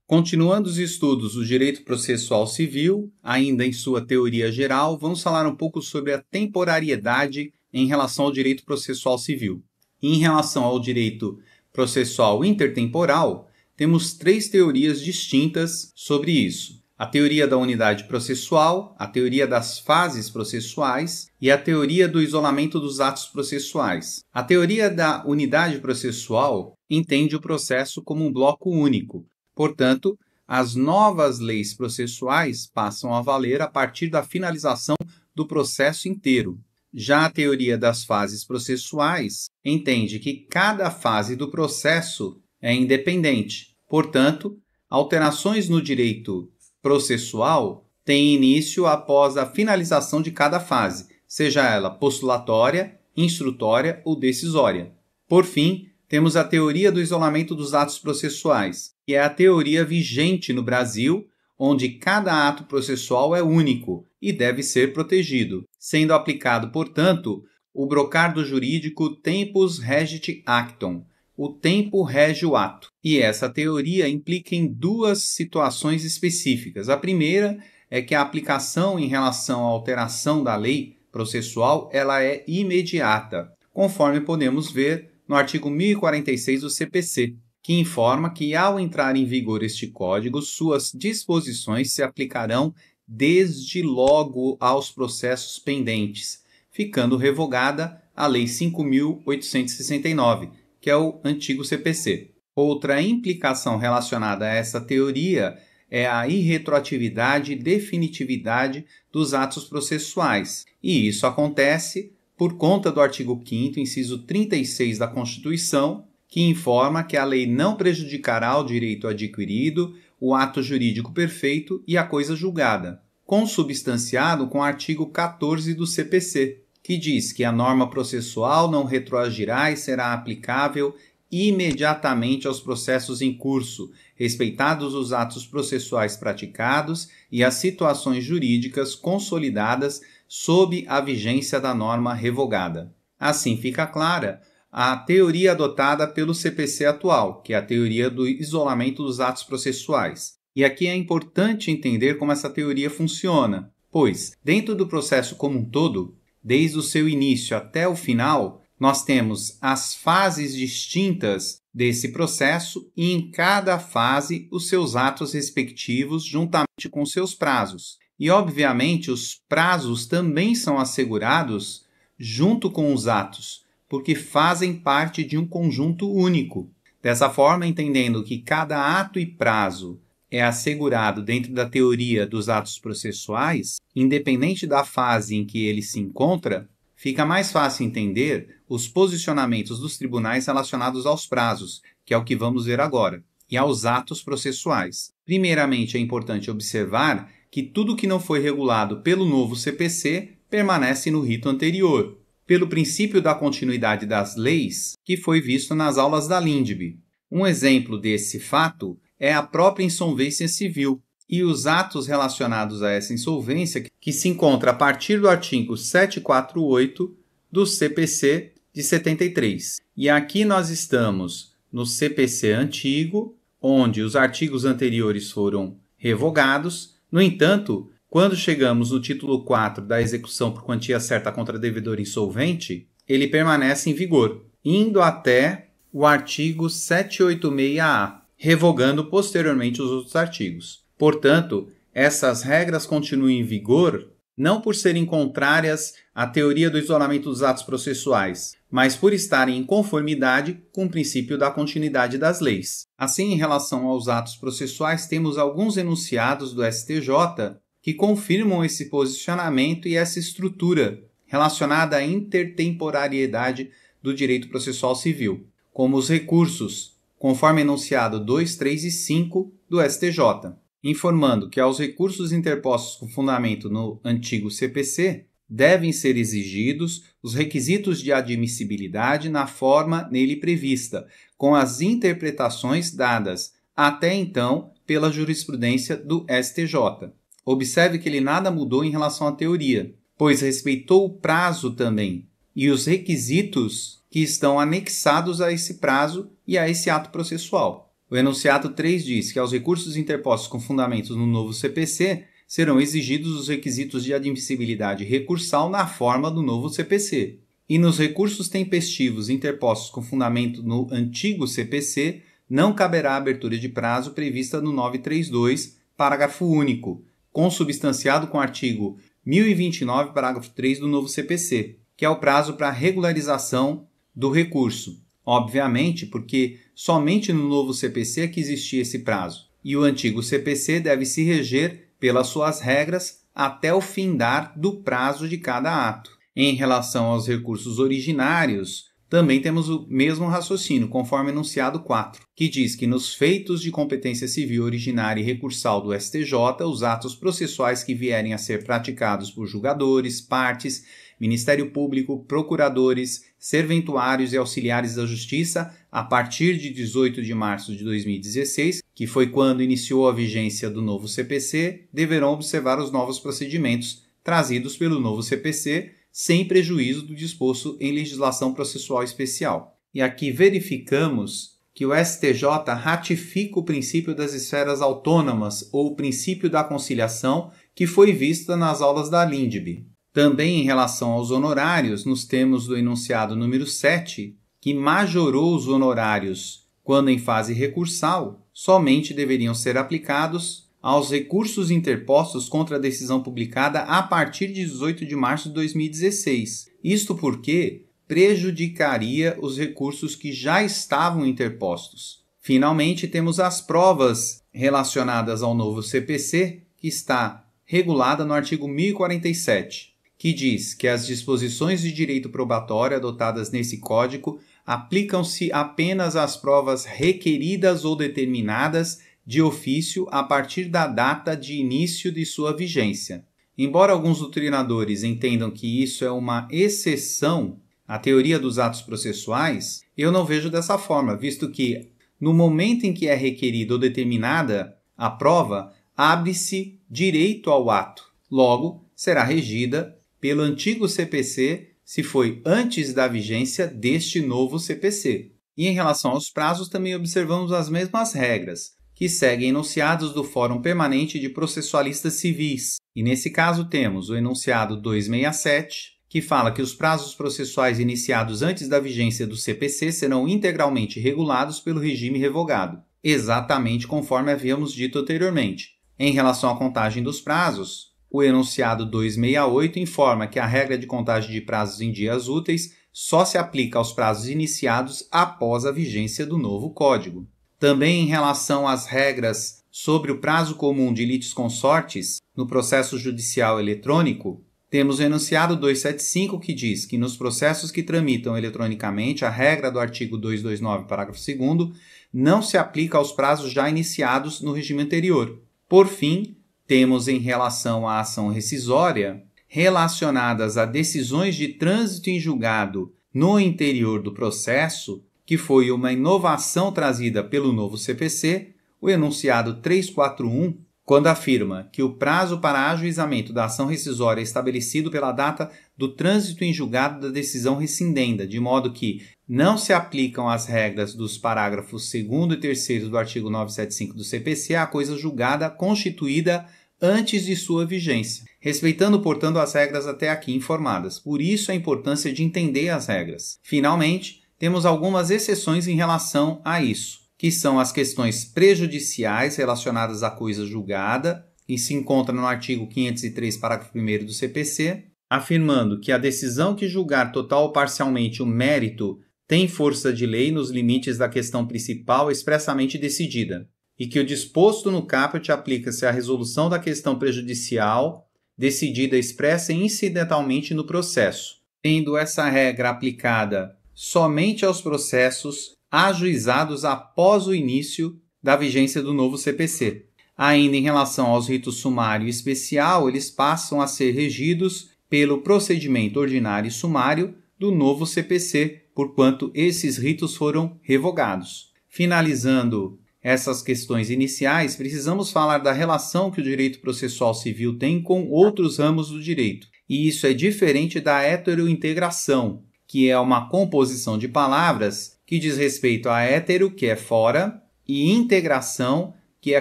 Continuando os estudos do direito processual civil, ainda em sua teoria geral, vamos falar um pouco sobre a temporariedade em relação ao direito processual civil. Em relação ao direito processual intertemporal, temos três teorias distintas sobre isso: a teoria da unidade processual, a teoria das fases processuais e a teoria do isolamento dos atos processuais. A teoria da unidade processual entende o processo como um bloco único. Portanto, as novas leis processuais passam a valer a partir da finalização do processo inteiro. Já a teoria das fases processuais entende que cada fase do processo é independente. Portanto, alterações no direito processual têm início após a finalização de cada fase, seja ela postulatória, instrutória ou decisória. Por fim, temos a teoria do isolamento dos atos processuais, que é a teoria vigente no Brasil, onde cada ato processual é único e deve ser protegido, sendo aplicado, portanto, o brocardo jurídico tempus regit actum, o tempo rege o ato. E essa teoria implica em duas situações específicas. A primeira é que a aplicação em relação à alteração da lei processual ela é imediata, conforme podemos ver no artigo 1046 do CPC, que informa que, ao entrar em vigor este código, suas disposições se aplicarão desde logo aos processos pendentes, ficando revogada a Lei 5.869, que é o antigo CPC. Outra implicação relacionada a essa teoria é a irretroatividade e definitividade dos atos processuais, e isso acontece por conta do artigo 5º, inciso 36 da Constituição, que informa que a lei não prejudicará o direito adquirido, o ato jurídico perfeito e a coisa julgada, consubstanciado com o artigo 14 do CPC, que diz que a norma processual não retroagirá e será aplicável imediatamente aos processos em curso, respeitados os atos processuais praticados e as situações jurídicas consolidadas sob a vigência da norma revogada. Assim fica clara a teoria adotada pelo CPC atual, que é a teoria do isolamento dos atos processuais. E aqui é importante entender como essa teoria funciona, pois, dentro do processo como um todo, desde o seu início até o final, nós temos as fases distintas desse processo e em cada fase os seus atos respectivos juntamente com seus prazos. E, obviamente, os prazos também são assegurados junto com os atos, porque fazem parte de um conjunto único. Dessa forma, entendendo que cada ato e prazo é assegurado dentro da teoria dos atos processuais, independente da fase em que ele se encontra, fica mais fácil entender os posicionamentos dos tribunais relacionados aos prazos, que é o que vamos ver agora, e aos atos processuais. Primeiramente, é importante observar que tudo que não foi regulado pelo novo CPC permanece no rito anterior, pelo princípio da continuidade das leis que foi visto nas aulas da LINDB. Um exemplo desse fato é a própria insolvência civil e os atos relacionados a essa insolvência que se encontra a partir do artigo 748 do CPC de 73. E aqui nós estamos no CPC antigo, onde os artigos anteriores foram revogados. No entanto, quando chegamos no título 4 da execução por quantia certa contra devedor insolvente, ele permanece em vigor, indo até o artigo 786-A, revogando posteriormente os outros artigos. Portanto, essas regras continuam em vigor não por serem contrárias à teoria do isolamento dos atos processuais, mas por estarem em conformidade com o princípio da continuidade das leis. Assim, em relação aos atos processuais, temos alguns enunciados do STJ que confirmam esse posicionamento e essa estrutura relacionada à intertemporariedade do direito processual civil, como os recursos, conforme enunciado 2, 3 e 5 do STJ, informando que aos recursos interpostos com fundamento no antigo CPC devem ser exigidos os requisitos de admissibilidade na forma nele prevista, com as interpretações dadas até então pela jurisprudência do STJ. Observe que ele nada mudou em relação à teoria, pois respeitou o prazo também e os requisitos que estão anexados a esse prazo e a esse ato processual. O enunciado 3 diz que aos recursos interpostos com fundamentos no novo CPC serão exigidos os requisitos de admissibilidade recursal na forma do novo CPC. E nos recursos tempestivos interpostos com fundamento no antigo CPC, não caberá a abertura de prazo prevista no 932, parágrafo único, consubstanciado com o artigo 1029, parágrafo 3 do novo CPC, que é o prazo para regularização do recurso. Obviamente, porque somente no novo CPC é que existia esse prazo, e o antigo CPC deve se reger pelas suas regras até o findar do prazo de cada ato. Em relação aos recursos originários, também temos o mesmo raciocínio, conforme enunciado 4, que diz que nos feitos de competência civil originária e recursal do STJ, os atos processuais que vierem a ser praticados por julgadores, partes, Ministério Público, procuradores, serventuários e auxiliares da Justiça, a partir de 18 de março de 2016, que foi quando iniciou a vigência do novo CPC, deverão observar os novos procedimentos trazidos pelo novo CPC, sem prejuízo do disposto em legislação processual especial. E aqui verificamos que o STJ ratifica o princípio das esferas autônomas ou o princípio da conciliação que foi vista nas aulas da LINDB. Também em relação aos honorários, nos temos do enunciado número 7, que majorou os honorários quando em fase recursal, somente deveriam ser aplicados aos recursos interpostos contra a decisão publicada a partir de 18 de março de 2016. Isto porque prejudicaria os recursos que já estavam interpostos. Finalmente, temos as provas relacionadas ao novo CPC, que está regulada no artigo 1047, que diz que as disposições de direito probatório adotadas nesse Código aplicam-se apenas às provas requeridas ou determinadas de ofício a partir da data de início de sua vigência. Embora alguns doutrinadores entendam que isso é uma exceção à teoria dos atos processuais, eu não vejo dessa forma, visto que, no momento em que é requerida ou determinada a prova, abre-se direito ao ato. Logo, será regida pelo antigo CPC se foi antes da vigência deste novo CPC. E em relação aos prazos, também observamos as mesmas regras, que seguem enunciados do Fórum Permanente de Processualistas Civis. E nesse caso temos o enunciado 267, que fala que os prazos processuais iniciados antes da vigência do CPC serão integralmente regulados pelo regime revogado, exatamente conforme havíamos dito anteriormente. Em relação à contagem dos prazos, o enunciado 268 informa que a regra de contagem de prazos em dias úteis só se aplica aos prazos iniciados após a vigência do novo Código. Também em relação às regras sobre o prazo comum de litisconsortes no processo judicial eletrônico, temos o enunciado 275 que diz que nos processos que tramitam eletronicamente, a regra do artigo 229, parágrafo 2º, não se aplica aos prazos já iniciados no regime anterior. Por fim, temos em relação à ação rescisória, relacionadas a decisões de trânsito em julgado no interior do processo, que foi uma inovação trazida pelo novo CPC, o enunciado 341, quando afirma que o prazo para ajuizamento da ação rescisória é estabelecido pela data do trânsito em julgado da decisão rescindenda, de modo que não se aplicam as regras dos parágrafos 2º e 3º do artigo 975 do CPC à coisa julgada constituída antes de sua vigência, respeitando, portanto, as regras até aqui informadas. Por isso a importância de entender as regras. Finalmente, temos algumas exceções em relação a isso, que são as questões prejudiciais relacionadas à coisa julgada, e se encontra no artigo 503, parágrafo 1º do CPC, afirmando que a decisão que julgar total ou parcialmente o mérito tem força de lei nos limites da questão principal expressamente decidida, e que o disposto no caput aplica-se à resolução da questão prejudicial decidida expressa e incidentalmente no processo, tendo essa regra aplicada somente aos processos ajuizados após o início da vigência do novo CPC. Ainda em relação aos ritos sumário e especial, eles passam a ser regidos pelo procedimento ordinário e sumário do novo CPC, porquanto esses ritos foram revogados. Finalizando essas questões iniciais, precisamos falar da relação que o direito processual civil tem com outros ramos do direito. E isso é diferente da heterointegração, que é uma composição de palavras que diz respeito a hétero, que é fora, e integração, que é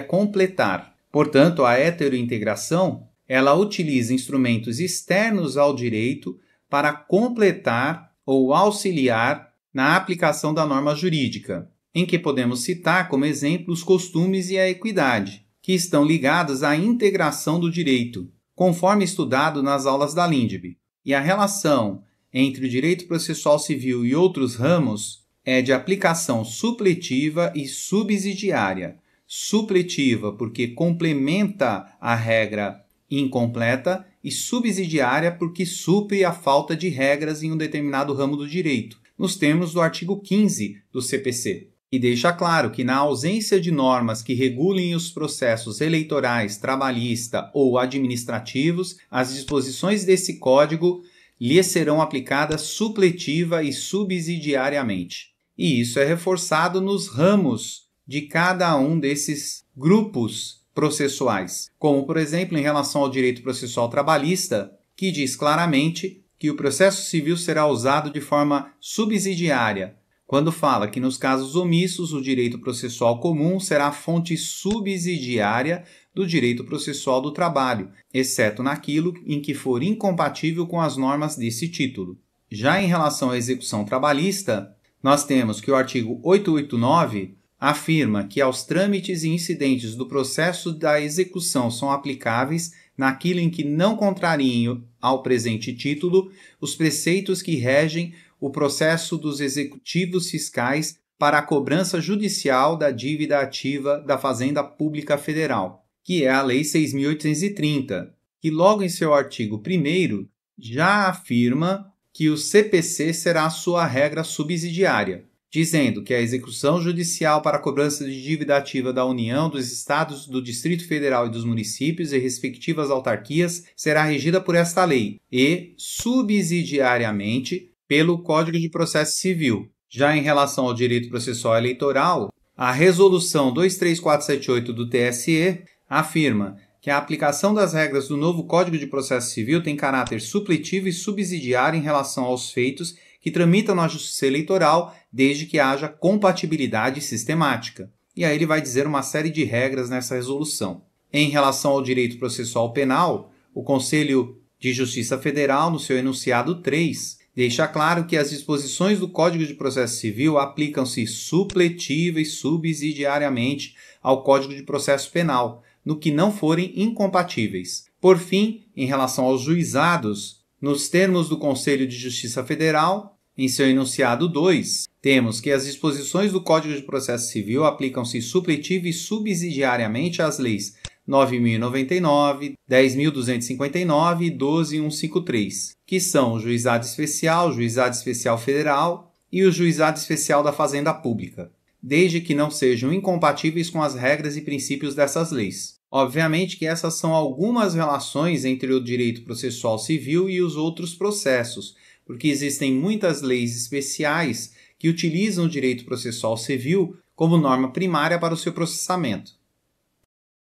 completar. Portanto, a heterointegração, ela utiliza instrumentos externos ao direito para completar ou auxiliar na aplicação da norma jurídica, em que podemos citar como exemplo os costumes e a equidade, que estão ligados à integração do direito, conforme estudado nas aulas da Lindbe. E a relação entre o direito processual civil e outros ramos é de aplicação supletiva e subsidiária. Supletiva porque complementa a regra incompleta e subsidiária porque supre a falta de regras em um determinado ramo do direito, nos termos do artigo 15 do CPC. E deixa claro que, na ausência de normas que regulem os processos eleitorais, trabalhista ou administrativos, as disposições desse Código lhes serão aplicadas supletiva e subsidiariamente. E isso é reforçado nos ramos de cada um desses grupos processuais, como, por exemplo, em relação ao direito processual trabalhista, que diz claramente que o processo civil será usado de forma subsidiária, quando fala que nos casos omissos o direito processual comum será a fonte subsidiária do direito processual do trabalho, exceto naquilo em que for incompatível com as normas desse título. Já em relação à execução trabalhista, nós temos que o artigo 889 afirma que aos trâmites e incidentes do processo da execução são aplicáveis, naquilo em que não contrariem ao presente título, os preceitos que regem o processo dos executivos fiscais para a cobrança judicial da dívida ativa da Fazenda Pública Federal, que é a Lei 6.830, que logo em seu artigo 1º já afirma que o CPC será a sua regra subsidiária, dizendo que a execução judicial para a cobrança de dívida ativa da União, dos Estados, do Distrito Federal e dos municípios e respectivas autarquias será regida por esta lei e, subsidiariamente, pelo Código de Processo Civil. Já em relação ao direito processual eleitoral, a Resolução 23478 do TSE afirma que a aplicação das regras do novo Código de Processo Civil tem caráter supletivo e subsidiário em relação aos feitos que tramitam na Justiça Eleitoral, desde que haja compatibilidade sistemática. E aí ele vai dizer uma série de regras nessa resolução. Em relação ao direito processual penal, o Conselho de Justiça Federal, no seu enunciado 3, deixa claro que as disposições do Código de Processo Civil aplicam-se supletiva e subsidiariamente ao Código de Processo Penal, no que não forem incompatíveis. Por fim, em relação aos juizados, nos termos do Conselho de Justiça Federal, em seu enunciado 2, temos que as disposições do Código de Processo Civil aplicam-se supletiva e subsidiariamente às leis 9.099, 10.259 e 12.153, que são o Juizado Especial Federal e o Juizado Especial da Fazenda Pública, desde que não sejam incompatíveis com as regras e princípios dessas leis. Obviamente que essas são algumas relações entre o direito processual civil e os outros processos, porque existem muitas leis especiais que utilizam o direito processual civil como norma primária para o seu processamento.